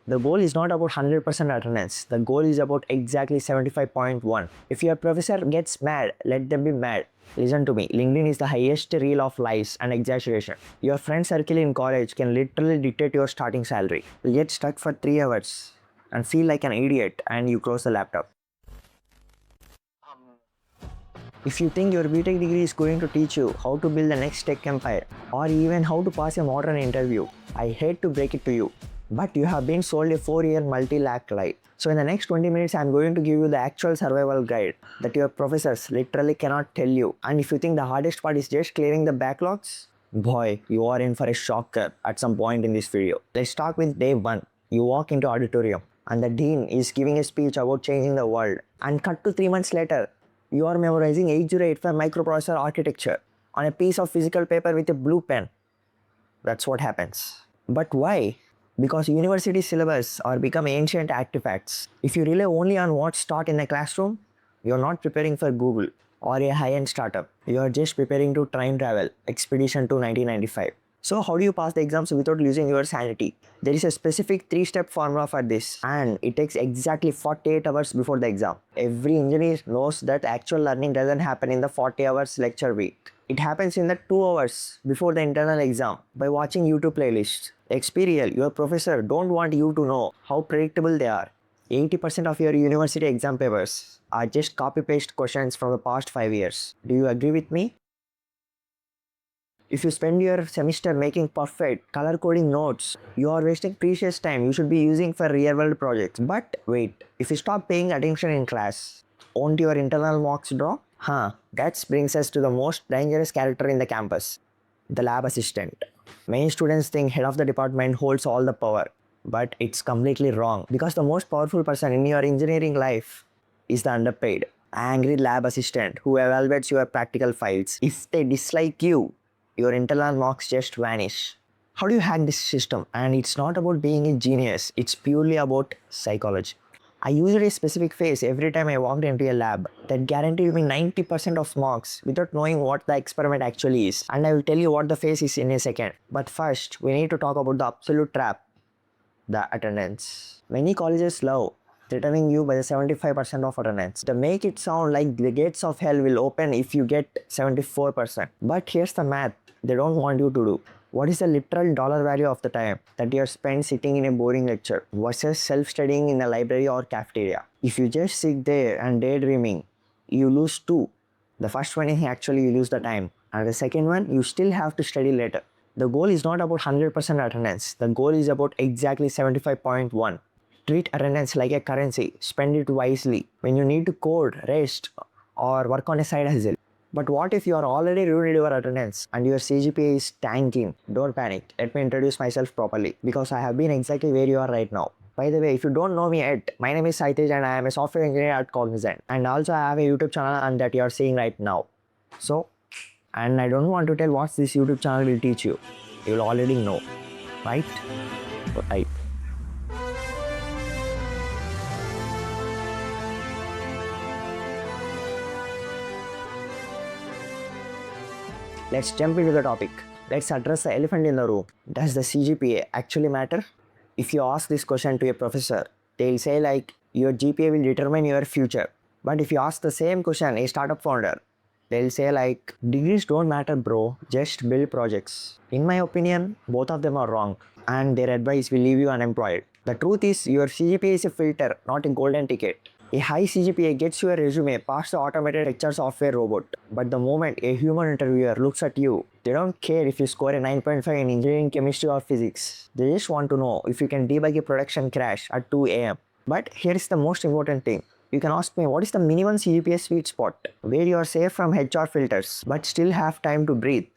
The goal is not about 100% attendance. The goal is about exactly 75.1. If your professor gets mad, let them be mad. Listen to me, LinkedIn is the highest reel of lies and exaggeration. Your friend circle in college can literally dictate your starting salary. You get stuck for 3 hours and feel like an idiot and you close the laptop. If you think your B.Tech degree is going to teach you how to build the next tech empire or even how to pass a modern interview, I hate to break it to you, but you have been sold a 4-year multi-lakh lie. So in the next 20 minutes, I am going to give you the actual survival guide that your professors literally cannot tell you. And if you think the hardest part is just clearing the backlogs, boy, you are in for a shocker at some point in this video. Let's start with day 1. You walk into auditorium and the dean is giving a speech about changing the world. And cut to 3 months later, you are memorizing 8085 microprocessor architecture on a piece of physical paper with a blue pen. That's what happens. But why? Because university syllabus are become ancient artifacts. If you rely only on what's taught in the classroom, you're not preparing for Google or a high-end startup. You're just preparing to time travel, expedition to 1995. So how do you pass the exams without losing your sanity? There is a specific 3-step formula for this and it takes exactly 48 hours before the exam. Every engineer knows that actual learning doesn't happen in the 40 hours lecture week. It happens in the 2 hours before the internal exam by watching YouTube playlists. Experience, your professor don't want you to know how predictable they are. 80% of your university exam papers are just copy-paste questions from the past 5 years. Do you agree with me? If you spend your semester making perfect color coding notes, you are wasting precious time you should be using for real world projects. But wait, if you stop paying attention in class, won't your internal marks drop? That brings us to the most dangerous character in the campus, the lab assistant. Many students think head of the department holds all the power, but it's completely wrong because the most powerful person in your engineering life is the underpaid, angry lab assistant who evaluates your practical files. If they dislike you, your internal marks just vanish. How do you hack this system? And it's not about being a genius, it's purely about psychology. I used a specific face every time I walked into a lab that guaranteed me 90% of marks without knowing what the experiment actually is. And I will tell you what the face is in a second. But first, we need to talk about the absolute trap, the attendance. Many colleges love threatening you by the 75% of attendance. They make it sound like the gates of hell will open if you get 74%. But here's the math they don't want you to do. What is the literal dollar value of the time that you're spent sitting in a boring lecture versus self-studying in a library or cafeteria? If you just sit there and daydreaming, you lose 2. The first one is actually you lose the time, and the second one you still have to study later. The goal is not about 100% attendance. The goal is about exactly 75.1. Treat attendance like a currency. Spend it wisely when you need to code, rest, or work on a side hustle. But what if you are already ruined your attendance and your CGPA is tanking? Don't panic. Let me introduce myself properly because I have been exactly where you are right now. By the way, if you don't know me yet, my name is Saitej and I am a software engineer at Cognizant. And also I have a YouTube channel and that you are seeing right now. So, and I don't want to tell what this YouTube channel will teach you. You will already know, right? Right. Let's jump into the topic. Let's address the elephant in the room. Does the CGPA actually matter? If you ask this question to a professor, they'll say like, your GPA will determine your future. But if you ask the same question a startup founder, they'll say like, degrees don't matter bro, just build projects. In my opinion, both of them are wrong and their advice will leave you unemployed. The truth is your CGPA is a filter, not a golden ticket. A high CGPA gets your resume past the automated HR software robot. But the moment a human interviewer looks at you, they don't care if you score a 9.5 in engineering, chemistry or physics. They just want to know if you can debug a production crash at 2 a.m. But here's the most important thing. You can ask me what is the minimum CGPA sweet spot where you are safe from HR filters but still have time to breathe.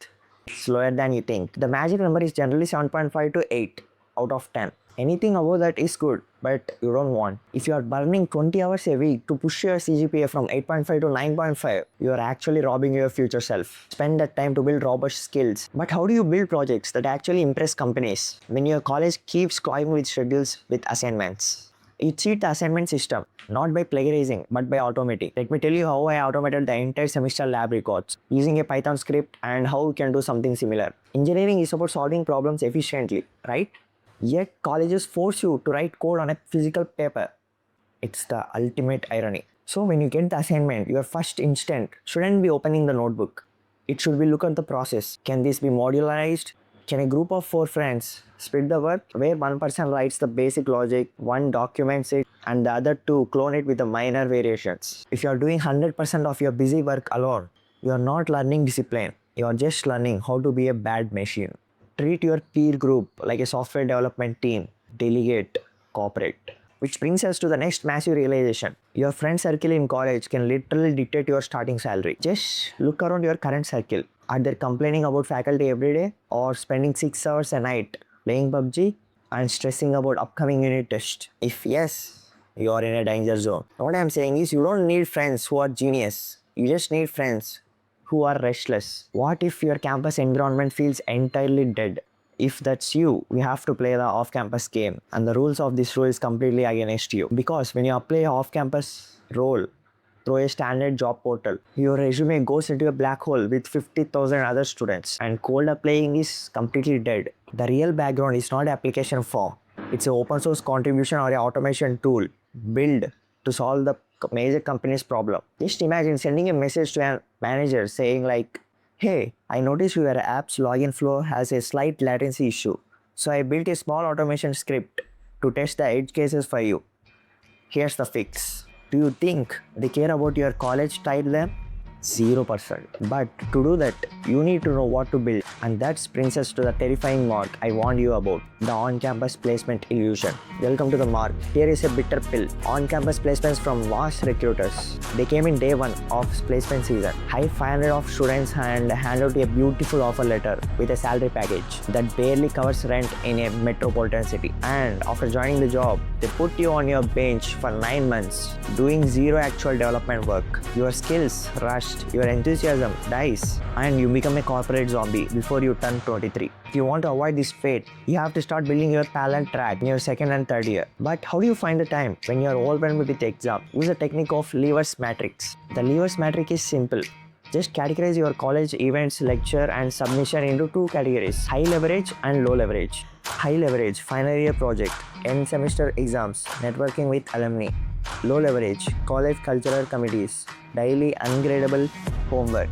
Slower than you think. The magic number is generally 7.5 to 8 out of 10. Anything above that is good, but you don't want. If you are burning 20 hours a week to push your CGPA from 8.5 to 9.5, you are actually robbing your future self. Spend that time to build robust skills. But how do you build projects that actually impress companies when your college keeps cloying with schedules with assignments? You cheat the assignment system, not by plagiarizing, but by automating. Let me tell you how I automated the entire semester lab records using a Python script and how you can do something similar. Engineering is about solving problems efficiently, right? Yet colleges force you to write code on a physical paper. It's the ultimate irony. So when you get the assignment, your first instinct shouldn't be opening the notebook. It should be look at the process. Can this be modularized? Can a group of 4 friends split the work where one person writes the basic logic, one documents it, and the other two clone it with the minor variations? If you are doing 100% of your busy work alone, you are not learning discipline. You are just learning how to be a bad machine. Treat your peer group like a software development team. Delegate, cooperate. Which brings us to the next massive realization. Your friend circle in college can literally dictate your starting salary. Just look around your current circle. Are they complaining about faculty every day or spending 6 hours a night playing PUBG and stressing about upcoming unit test? If yes, you are in a danger zone. What I am saying is you don't need friends who are genius. You just need friends who are restless. What if your campus environment feels entirely dead? If that's you, we have to play the off-campus game, and the rules of this role is completely against you. Because when you apply an off-campus role through a standard job portal, your resume goes into a black hole with 50,000 other students, and cold applying is completely dead. The real background is not an application form. It's an open source contribution or an automation tool built to solve the major company's problem. Just imagine sending a message to a manager saying like, hey, I noticed your app's login flow has a slight latency issue. So I built a small automation script to test the edge cases for you. Here's the fix. Do you think they care about your college title? 0%. But to do that, you need to know what to build. And that brings us to the terrifying mark I warned you about, the on-campus placement illusion. Welcome to the mark. Here is a bitter pill. On-campus placements from vast recruiters. They came in day one of placement season. Hire 500 of students and hand out a beautiful offer letter with a salary package that barely covers rent in a metropolitan city. And after joining the job, they put you on your bench for 9 months, doing zero actual development work. Your skills rust, your enthusiasm dies, and you become a corporate zombie before you turn 23. If you want to avoid this fate, you have to start building your talent track in your second and third year. But how do you find the time when you are overwhelmed with the exam? Use the technique of Lever's matrix. The Lever's matrix is simple. Just categorize your college events, lecture, and submission into 2 categories: high leverage and low leverage. High leverage, final year project, end semester exams, networking with alumni. Low leverage, college cultural committees, daily ungradable homework,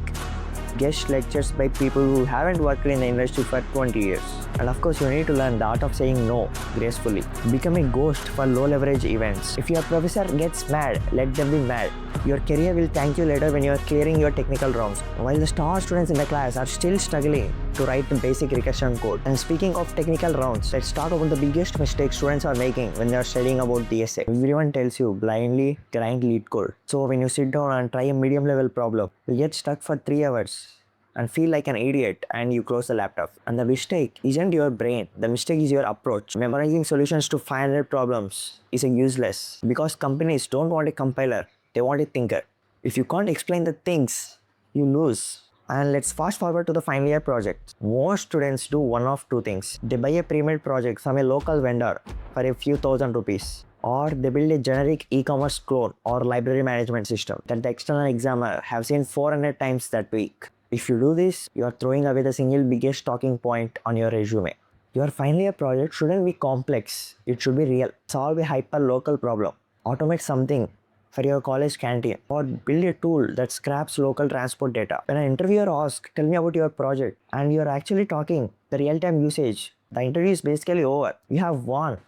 guest lectures by people who haven't worked in the industry for 20 years. And of course, you need to learn the art of saying no gracefully. Become a ghost for low leverage events. If your professor gets mad, let them be mad. Your career will thank you later when you are clearing your technical rounds, while the star students in the class are still struggling to write the basic recursion code. And speaking of technical rounds, let's talk about the biggest mistake students are making when they are studying about DSA. Everyone tells you blindly grind lead code. So when you sit down and try a medium level problem, you get stuck for 3 hours and feel like an idiot, and you close the laptop. And the mistake isn't your brain, the mistake is your approach. Memorizing solutions to 500 problems is useless because companies don't want a compiler, they want a thinker. If you can't explain the things, you lose. And let's fast forward to the final year project. Most students do one of 2 things. They buy a pre-made project from a local vendor for a few thousand rupees, or they build a generic e-commerce clone or library management system that the external examiner have seen 400 times that week. If you do this, you are throwing away the single biggest talking point on your resume. Your final year project shouldn't be complex, it should be real. Solve a hyper-local problem. Automate something for your college canteen, or build a tool that scraps local transport data. When an interviewer asks, tell me about your project, and you're actually talking the real-time usage, the interview is basically over. You have won.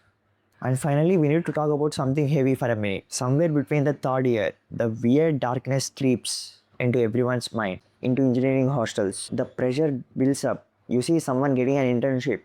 And finally, we need to talk about something heavy for a minute. Somewhere between the third year, the weird darkness creeps into everyone's mind, into engineering hostels. The pressure builds up. You see someone getting an internship.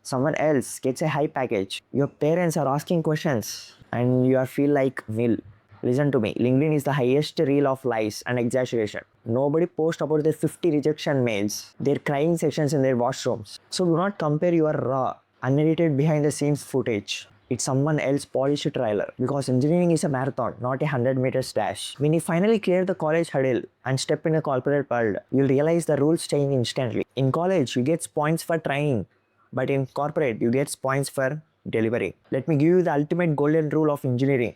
Someone else gets a high package. Your parents are asking questions and you feel like nil. Listen to me, LinkedIn is the highest reel of lies and exaggeration. Nobody posts about their 50 rejection mails, their crying sessions in their washrooms. So do not compare your raw, unedited behind the scenes footage. It's someone else's polished trailer, because engineering is a marathon, not a 100 meters dash. When you finally clear the college hurdle and step in the corporate world, you'll realize the rules change instantly. In college, you get points for trying, but in corporate, you get points for delivery. Let me give you the ultimate golden rule of engineering,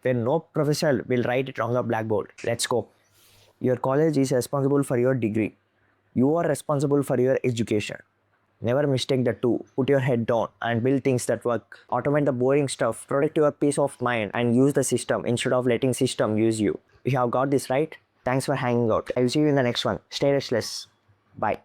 where no professor will write it on the blackboard. Let's go. Your college is responsible for your degree. You are responsible for your education. Never mistake the two. Put your head down and build things that work. Automate the boring stuff, protect your peace of mind, and use the system instead of letting system use you. You have got this right. Thanks for hanging out. I will see you in the next one. Stay restless. Bye.